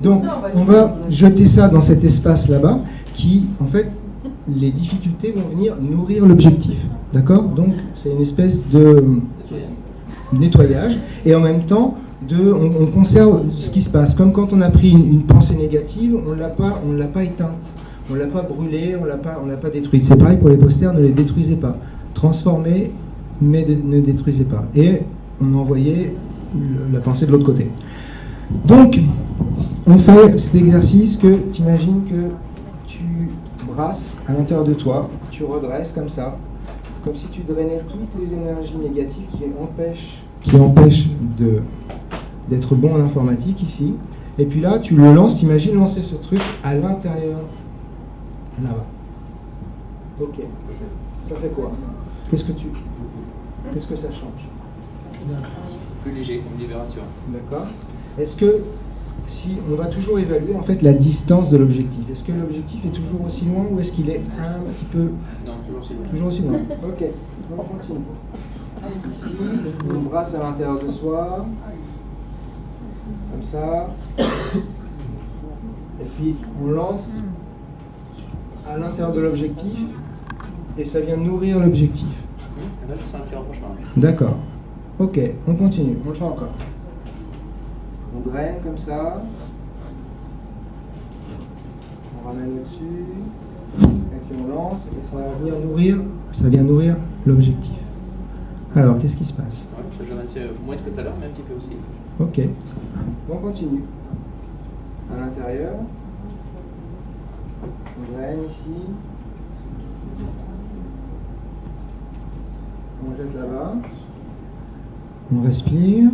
Donc, on va jeter ça dans cet espace là-bas, qui, en fait, les difficultés vont venir nourrir l'objectif. D'accord? Donc, c'est une espèce de nettoyage. Et en même temps, on conserve ce qui se passe. Comme quand on a pris une pensée négative, on ne l'a pas éteinte. On ne l'a pas brûlée, on l'a pas détruite. C'est pareil pour les posters, ne les détruisez pas. Transformez, mais ne détruisez pas. Et on a envoyé la pensée de l'autre côté. Donc, on fait cet exercice que tu imagines que tu brasses à l'intérieur de toi, tu redresses comme ça, comme si tu drainais toutes les énergies négatives qui empêchent d'être bon en informatique ici. Et puis là, tu le lances, t'imagines lancer ce truc à l'intérieur, là-bas. Ok. Ça fait quoi? Qu'est-ce que ça change? Plus léger, comme libération. D'accord. Est-ce que, si on va toujours évaluer en fait la distance de l'objectif, est-ce que l'objectif est toujours aussi loin ou est-ce qu'il est un petit peu... Non, toujours aussi loin. Toujours aussi loin. Ok, on continue. Ici, on brasse à l'intérieur de soi, comme ça, et puis on lance à l'intérieur de l'objectif, et ça vient nourrir l'objectif. Là, je sens un petit rapprochement. D'accord. Ok, on continue, on le fait encore. On draine comme ça. On ramène au-dessus. Et puis on lance et ça vient nourrir l'objectif. Alors, qu'est-ce qui se passe? Ouais, je m'avançais moins que tout à l'heure, mais un petit peu aussi. Ok. On continue. À l'intérieur. On draine ici. On jette là-bas. On respire.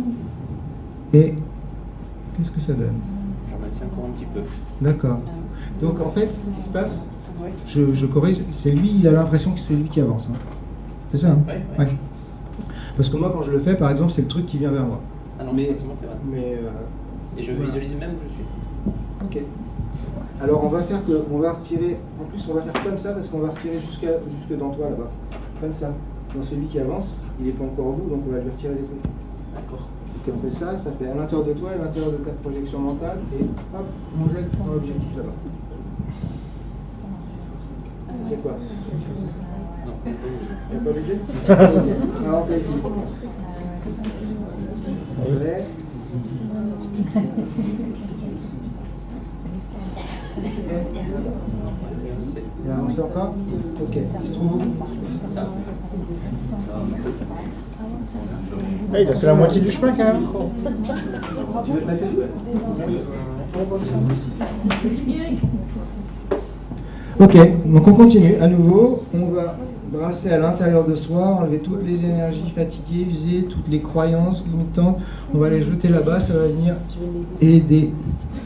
Et qu'est-ce que ça donne? Je m'avançais encore un petit peu. D'accord. Donc en fait, ce qui se passe, je corrige, c'est lui, il a l'impression que c'est lui qui avance. Hein. C'est ça, hein? Ouais. Parce que moi, quand je le fais, par exemple, c'est le truc qui vient vers moi. Ah non, Mais- c'est moi qui avance. Mais Et je voilà. visualise même où je suis. Ok. Alors on va faire que, on va retirer, en plus on va faire comme ça parce qu'on va retirer jusque dans toi là-bas. Comme ça. Donc celui qui avance, il n'est pas encore au bout, donc on va lui retirer des trucs. D'accord. Donc on fait ça, ça fait à l'intérieur de toi et à l'intérieur de ta projection mentale, et hop, on jette dans l'objectif là-bas. C'est quoi? Non, Il n'y a pas obligé? Alors on fait ici. On lève. Il a avancé encore? Ok. Il se trouve où? Ah, il a fait la moitié du chemin quand même. Tu veux te mettre ici? Ok, donc on continue. À nouveau, on va brasser à l'intérieur de soi, enlever toutes les énergies fatiguées, usées, toutes les croyances limitantes. On va les jeter là-bas, ça va venir aider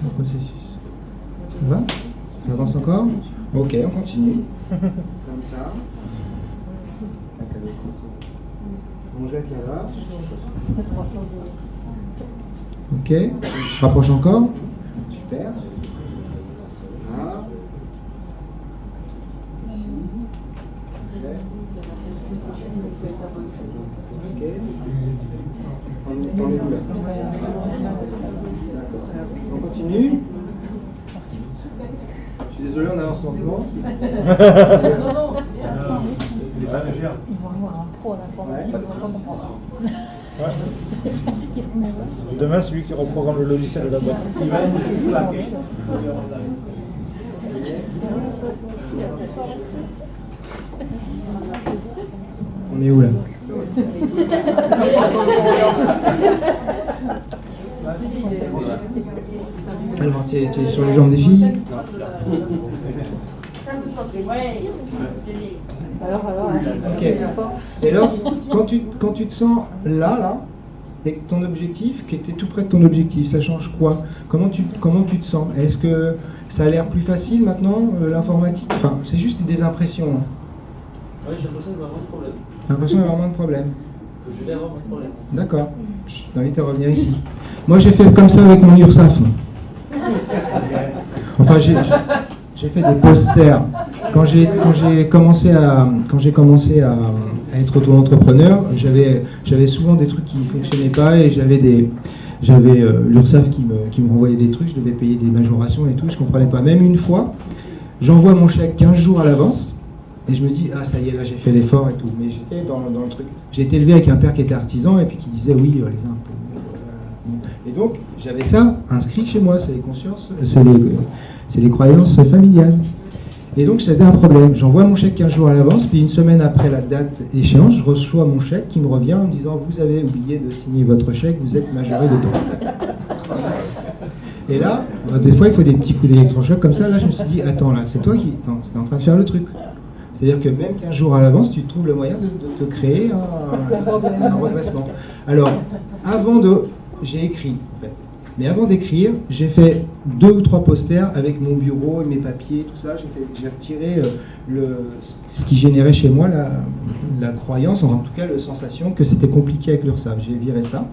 le processus. Ça va? Ça avance encore? Ok, on continue. Comme ça. On jette là-bas. Ok, je rapproche encore. Super. Là. Ici. Ok. On est où là? D'accord. On continue. Je suis désolé, on avance lentement. Non, Les stagiaires. ils vont avoir un pro à l'informatique, ils vont pas comprendre. Demain, c'est lui qui reprogramme le logiciel de la boîte. Il va nous plaquer. On est où là? Alors, tu es sur les jambes des filles? Alors, Ok. Et alors, quand tu te sens là, et que ton objectif, qui était tout près de ton objectif, ça change quoi? Comment tu te sens? Est-ce que ça a l'air plus facile maintenant, l'informatique? Enfin, c'est juste des impressions. Hein. Oui, j'ai l'impression d'avoir moins de problèmes. L'impression d'avoir moins de problèmes. Que je vais avoir moins de problèmes. D'accord. Je t'invite à revenir ici. Moi, j'ai fait comme ça avec mon URSAF. Enfin, j'ai fait des posters. Quand j'ai commencé à être auto-entrepreneur, j'avais souvent des trucs qui ne fonctionnaient pas et j'avais l'URSSAF qui me renvoyait des trucs, je devais payer des majorations et tout, je ne comprenais pas. Même une fois, j'envoie mon chèque 15 jours à l'avance et je me dis, ah ça y est, là j'ai fait l'effort et tout. Mais j'étais dans le truc. J'ai été élevé avec un père qui était artisan et puis qui disait, oui, les impôts. Et donc, j'avais ça inscrit chez moi, c'est les consciences, c'est les croyances familiales. Et donc, c'était un problème. J'envoie mon chèque 15 jours à l'avance, puis une semaine après la date échéance, je reçois mon chèque qui me revient en me disant « Vous avez oublié de signer votre chèque, vous êtes majoré de temps. » Et là, des fois, il faut des petits coups d'électrochoc comme ça. Là, je me suis dit « Attends, là, c'est toi qui es en train de faire le truc. » C'est-à-dire que même 15 jours à l'avance, tu trouves le moyen de te créer un redressement. Alors, j'ai écrit, en fait. Mais avant d'écrire, j'ai fait 2 ou 3 posters avec mon bureau et mes papiers, tout ça. J'ai retiré ce qui générait chez moi la croyance, en tout cas la sensation que c'était compliqué avec l'URSSAF. J'ai viré ça.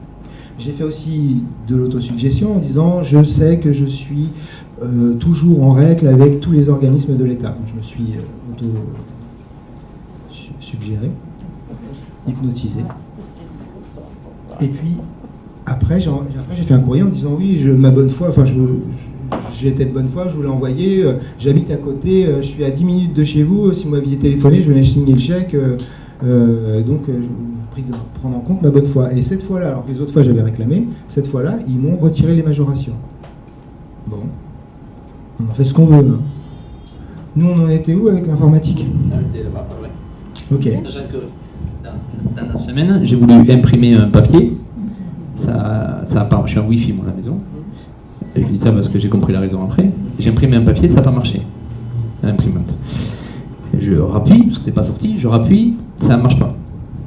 J'ai fait aussi de l'autosuggestion en disant je sais que je suis toujours en règle avec tous les organismes de l'État. Je me suis auto-suggéré, hypnotisé. Et puis, après, j'ai fait un courrier en disant oui, ma bonne foi, enfin j'étais de bonne foi, je vous l'ai envoyé, j'habite à côté, je suis à 10 minutes de chez vous, si vous m'aviez téléphoné, je venais signer le chèque, donc je vous prie de prendre en compte ma bonne foi. Et cette fois-là, alors que les autres fois j'avais réclamé, cette fois-là, ils m'ont retiré les majorations. Bon, on fait ce qu'on veut. Hein. Nous, on en était où avec l'informatique? Ah, c'est là-bas, ouais. Ok. Sachant que dans la semaine, j'ai voulu imprimer un papier. Ça a pas, je suis en Wi-Fi, moi, à la maison. Et je dis ça parce que j'ai compris la raison après. J'ai imprimé un papier, ça n'a pas marché. L'imprimante. Je rappuie, parce que c'est pas sorti, je rappuie, ça ne marche pas.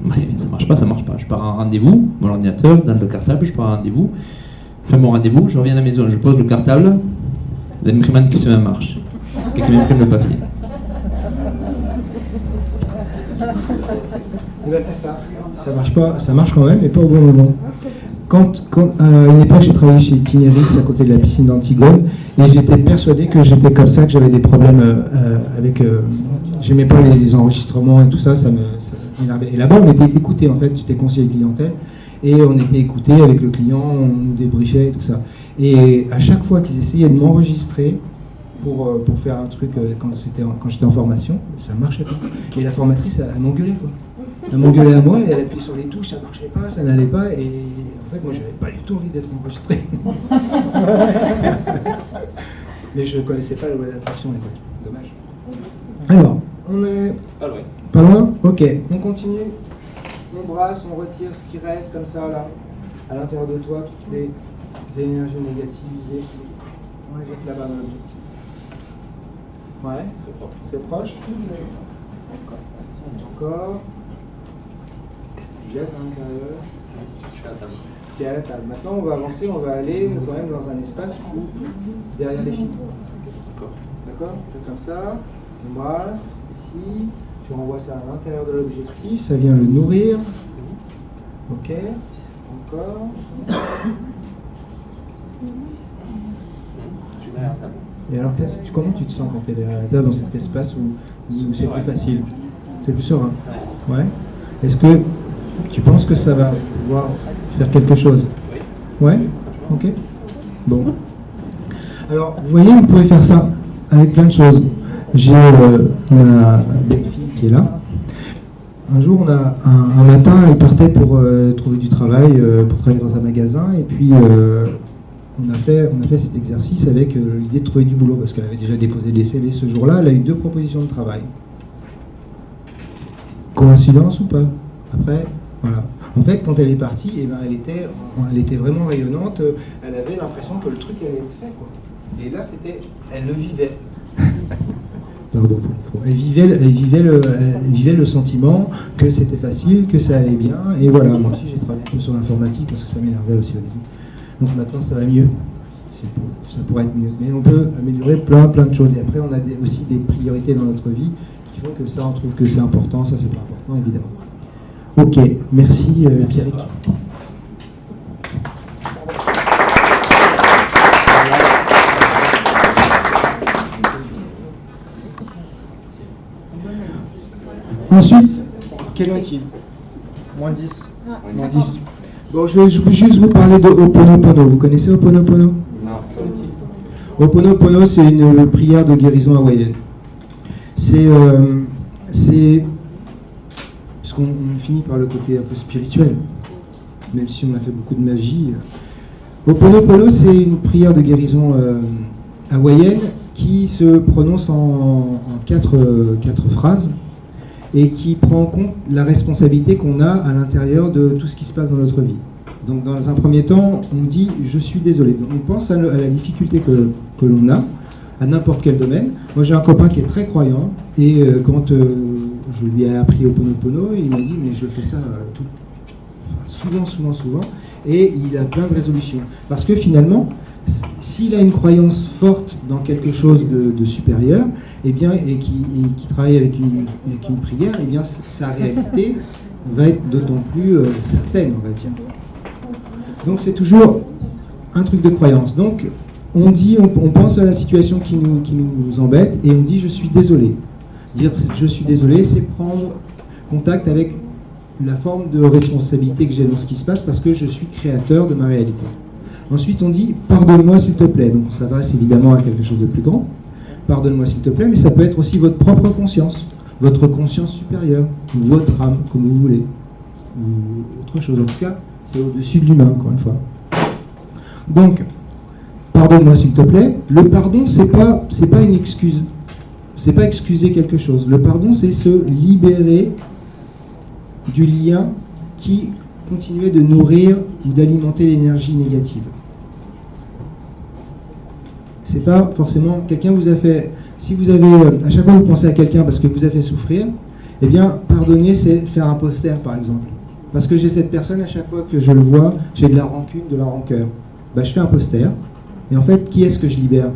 Ouais, ça marche pas. Je pars en rendez-vous, mon ordinateur, dans le cartable, je pars en rendez-vous. Je fais mon rendez-vous, je reviens à la maison, je pose le cartable, l'imprimante qui se met en marche. Et qui m'imprime le papier. Et ben c'est ça. Ça marche pas, ça marche quand même, mais pas au bon moment. Quand à une époque, j'ai travaillé chez Itinéris, à côté de la piscine d'Antigone, et j'étais persuadé que j'étais comme ça, que j'avais des problèmes avec... j'aimais pas les enregistrements et tout ça, ça m'énervait. Et là-bas, on était écoutés, en fait, j'étais conseiller clientèle, et on était écoutés avec le client, on nous débriefait et tout ça. Et à chaque fois qu'ils essayaient de m'enregistrer pour faire un truc quand j'étais en formation, ça marchait pas. Et la formatrice, elle m'engueulait, quoi. Elle m'engueulait à moi et elle appuyait sur les touches, ça marchait pas, ça n'allait pas, et en fait moi j'avais pas du tout envie d'être enregistré. Mais je connaissais pas la loi d'attraction à l'époque, dommage. Alors, on est pas loin. Ok, on continue, on brasse, on retire ce qui reste comme ça là, à l'intérieur de toi, toutes les énergies négatives, on les jette là-bas dans l'objectif. Ouais, c'est proche. Encore. Jette à l'intérieur. Qui est à la table. Maintenant, on va avancer, on va aller quand même dans un espace où, derrière les filtres. D'accord. Fais comme ça. On brasse. Ici. Tu renvoies ça à l'intérieur de l'objectif. Ça vient le nourrir. Ok. Encore. Et alors, comment tu te sens quand tu es derrière la table dans cet espace où c'est plus facile? Tu es plus serein? Ouais. Est-ce que tu penses que ça va pouvoir faire quelque chose? Ouais. Ok. Bon. Alors, vous voyez, vous pouvez faire ça avec plein de choses. J'ai ma belle-fille qui est là. Un jour, un matin, elle partait pour trouver du travail, pour travailler dans un magasin, et puis on a fait cet exercice avec l'idée de trouver du boulot, parce qu'elle avait déjà déposé des CV ce jour-là. Elle a eu 2 propositions de travail. Coïncidence ou pas? Après, voilà. En fait, quand elle est partie, eh ben, elle était vraiment rayonnante. Elle avait l'impression que le truc allait être fait, quoi. Et là, elle le vivait. Pardon pour le micro. Elle vivait le sentiment que c'était facile, que ça allait bien. Et voilà, moi aussi, j'ai travaillé un peu sur l'informatique parce que ça m'énervait aussi au début. Donc maintenant, ça va mieux. Ça pourrait être mieux. Mais on peut améliorer plein de choses. Et après, on a aussi des priorités dans notre vie qui font que ça, on trouve que c'est important. Ça, c'est pas important, évidemment. Ok, merci Pierrick. Ensuite, quelle heure est-il? Moins 10. Moins 10. Bon, je vais juste vous parler de Ho'oponopono. Vous connaissez Ho'oponopono? Non. Ho'oponopono, c'est une prière de guérison hawaïenne. C'est parce qu'on finit par le côté un peu spirituel, même si on a fait beaucoup de magie. Ho'oponopono, c'est une prière de guérison hawaïenne qui se prononce en 4 phrases et qui prend en compte la responsabilité qu'on a à l'intérieur de tout ce qui se passe dans notre vie. Donc dans un premier temps, on dit « je suis désolé ». Donc on pense à la difficulté que l'on a, à n'importe quel domaine. Moi j'ai un copain qui est très croyant, et quand je lui ai appris Ho'oponopono, il m'a dit « mais je fais ça souvent, et il a plein de résolutions. Parce que finalement, s'il a une croyance forte dans quelque chose de supérieur, eh bien, et qui travaille avec une prière, eh bien, sa réalité va être d'autant plus certaine, on va dire. Donc c'est toujours un truc de croyance. Donc on pense à la situation qui nous embête et on dit je suis désolé. Dire je suis désolé, c'est prendre contact avec la forme de responsabilité que j'ai dans ce qui se passe parce que je suis créateur de ma réalité. Ensuite on dit pardonne-moi s'il te plaît. Donc on s'adresse évidemment à quelque chose de plus grand. Pardonne-moi s'il te plaît, mais ça peut être aussi votre propre conscience, votre conscience supérieure, ou votre âme, comme vous voulez, ou autre chose. En tout cas, c'est au-dessus de l'humain, encore une fois. Donc, pardonne-moi s'il te plaît. Le pardon, c'est pas une excuse. C'est pas excuser quelque chose. Le pardon, c'est se libérer du lien qui continuait de nourrir ou d'alimenter l'énergie négative. C'est pas forcément quelqu'un vous a fait. Si vous avez à chaque fois vous pensez à quelqu'un parce que vous a fait souffrir, eh bien pardonner c'est faire un poster par exemple. Parce que j'ai cette personne à chaque fois que je le vois, j'ai de la rancune, de la rancœur. Ben, je fais un poster et en fait qui est-ce que je libère?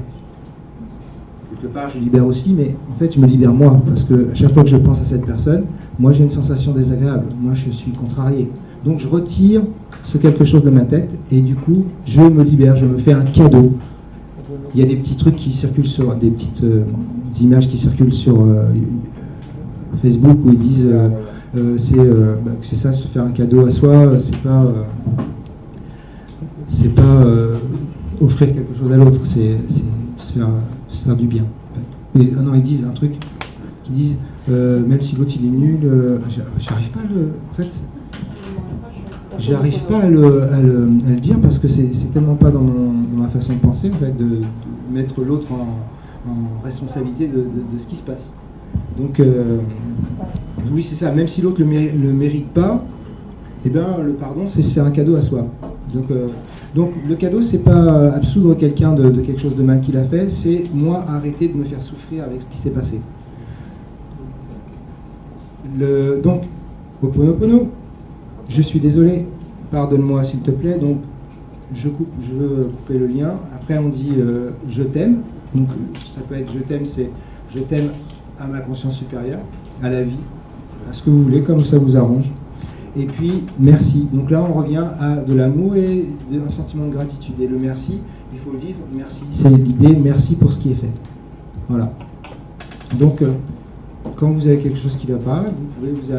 Quelque part je libère aussi, mais en fait je me libère moi parce que à chaque fois que je pense à cette personne, moi j'ai une sensation désagréable. Moi je suis contrarié. Donc je retire ce quelque chose de ma tête et du coup je me libère, je me fais un cadeau. Il y a des petits trucs qui circulent sur des petites images qui circulent sur Facebook où ils disent c'est ça, se faire un cadeau à soi, c'est pas offrir quelque chose à l'autre, c'est se faire du bien. Et, non, ils disent un truc, ils disent même si l'autre il est nul, j'arrive pas à le, en fait, j'arrive pas à le dire parce que c'est tellement pas dans ma façon de penser en fait, de mettre l'autre en responsabilité de ce qui se passe. Donc oui c'est ça, même si l'autre le mérite pas, eh bien le pardon c'est se faire un cadeau à soi. Donc le cadeau c'est pas absoudre quelqu'un de quelque chose de mal qu'il a fait, c'est moi arrêter de me faire souffrir avec ce qui s'est passé. Donc Ho'oponopono, je suis désolé, pardonne-moi s'il te plaît, donc je veux couper le lien. Après on dit je t'aime, donc ça peut être je t'aime, c'est je t'aime à ma conscience supérieure, à la vie, à ce que vous voulez, comme ça vous arrange. Et puis merci. Donc là on revient à de l'amour et un sentiment de gratitude. Et le merci, il faut le vivre. Merci, c'est l'idée. Merci pour ce qui est fait. Voilà. Donc quand vous avez quelque chose qui ne va pas, vous pouvez vous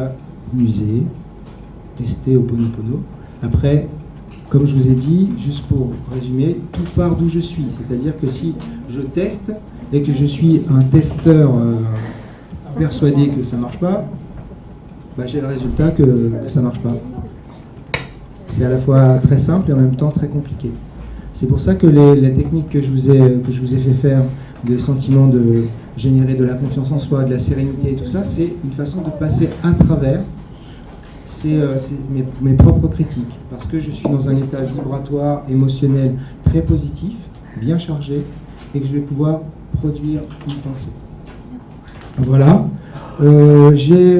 amuser, tester Ho'oponopono. Après, comme je vous ai dit, juste pour résumer, tout part d'où je suis. C'est-à-dire que si je teste et que je suis un testeur persuadé que ça ne marche pas, bah, j'ai le résultat que ça ne marche pas. C'est à la fois très simple et en même temps très compliqué. C'est pour ça que les techniques que je vous ai fait faire, le sentiment de générer de la confiance en soi, de la sérénité et tout ça, c'est une façon de passer à travers mes propres critiques. Parce que je suis dans un état vibratoire, émotionnel très positif, bien chargé, et que je vais pouvoir produire une pensée. Voilà.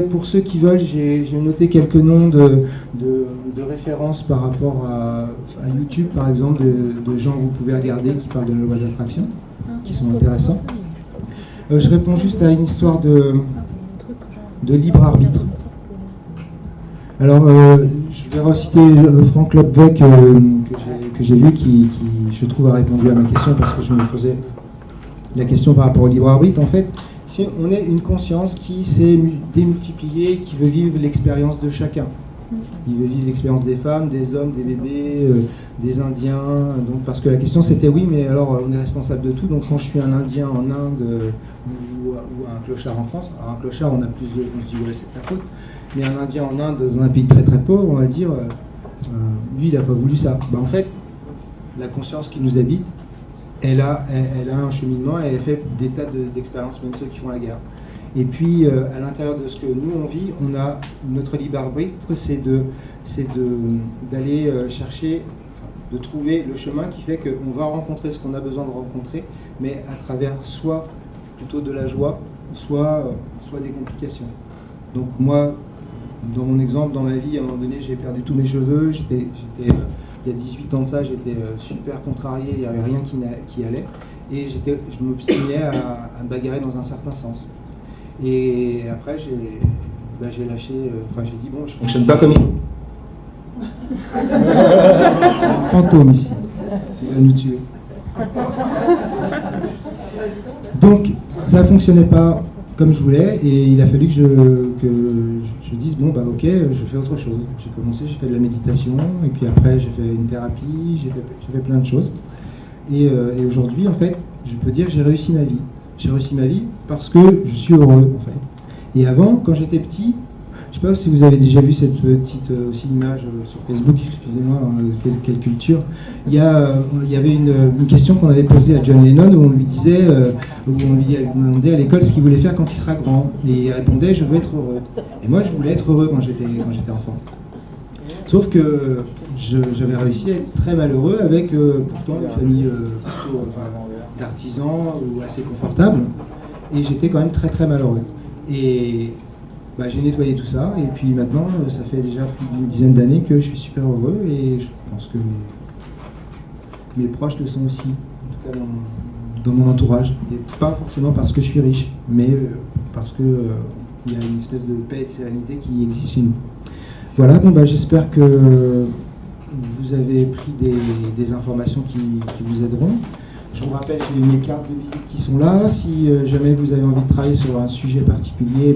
Pour ceux qui veulent, j'ai noté quelques noms de références par rapport à YouTube, par exemple, de gens que vous pouvez regarder qui parlent de la loi d'attraction, qui sont intéressants. Je réponds juste à une histoire de libre arbitre. Alors, je vais reciter Frank Lobvec que j'ai vu, qui, je trouve, a répondu à ma question parce que je me posais la question par rapport au libre arbitre. En fait, si on est une conscience qui s'est démultipliée, qui veut vivre l'expérience de chacun. Il veut vivre l'expérience des femmes, des hommes, des bébés, des Indiens. Donc, parce que la question c'était oui, mais alors on est responsable de tout. Donc quand je suis un Indien en Inde ou un clochard en France, alors un clochard on se dit ouais c'est ta faute. Mais un Indien en Inde dans un pays très très pauvre, on va dire lui il n'a pas voulu ça. Ben, en fait, la conscience qui nous habite, elle a un cheminement et elle fait des tas d'expériences, même ceux qui font la guerre. Et puis, à l'intérieur de ce que nous on vit, on a notre libre arbitre, c'est d'aller chercher, de trouver le chemin qui fait qu'on va rencontrer ce qu'on a besoin de rencontrer, mais à travers soit plutôt de la joie, soit des complications. Donc moi, dans mon exemple, dans ma vie, à un moment donné, j'ai perdu tous mes cheveux, il y a 18 ans de ça, j'étais super contrarié, il n'y avait rien qui allait, et je m'obstinais à me bagarrer dans un certain sens. Et après, j'ai lâché, j'ai dit, bon, je ne fonctionne pas comme il faut. Fantôme ici, il va nous tuer. Donc, ça ne fonctionnait pas comme je voulais, et il a fallu que je dise, bon, bah ok, je fais autre chose. J'ai commencé, j'ai fait de la méditation, et puis après, j'ai fait une thérapie, j'ai fait plein de choses. Et aujourd'hui, en fait, je peux dire que j'ai réussi ma vie. J'ai réussi ma vie parce que je suis heureux, en fait. Et avant, quand j'étais petit, Je ne sais pas si vous avez déjà vu cette petite aussi image sur Facebook, excusez-moi, quelle culture. Il y avait une question qu'on avait posée à John Lennon où on lui disait, où on lui demandait à l'école ce qu'il voulait faire quand il sera grand. Et il répondait, je veux être heureux. Et moi, je voulais être heureux quand j'étais enfant. Sauf que j'avais réussi à être très malheureux avec pourtant une famille plutôt d'artisans ou assez confortable. Et j'étais quand même très très malheureux. Et j'ai nettoyé tout ça, et puis maintenant, ça fait déjà plus d'une dizaine d'années que je suis super heureux, et je pense que mes proches le sont aussi, en tout cas dans mon entourage. Et pas forcément parce que je suis riche, mais parce que il y a une espèce de paix et de sérénité qui existe chez nous. Voilà, j'espère que vous avez pris des informations qui vous aideront. Je vous rappelle, j'ai mes cartes de visite qui sont là. Si jamais vous avez envie de travailler sur un sujet particulier,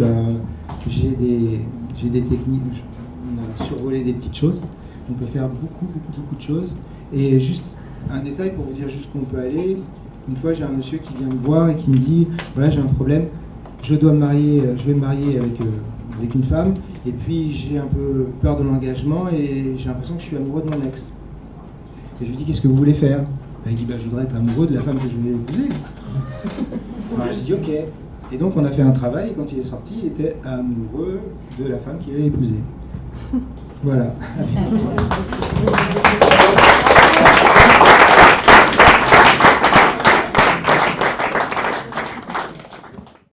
j'ai des techniques. On a survolé des petites choses. On peut faire beaucoup de choses. Et juste un détail pour vous dire jusqu'où on peut aller. Une fois, j'ai un monsieur qui vient me voir et qui me dit, voilà, j'ai un problème. Je vais me marier avec une femme. Et puis, j'ai un peu peur de l'engagement et j'ai l'impression que je suis amoureux de mon ex. Et je lui dis, qu'est-ce que vous voulez faire ? Il dit, je voudrais être amoureux de la femme que je vais épouser. Alors j'ai dit, ok. Et donc on a fait un travail, et quand il est sorti, il était amoureux de la femme qu'il allait épouser. Voilà.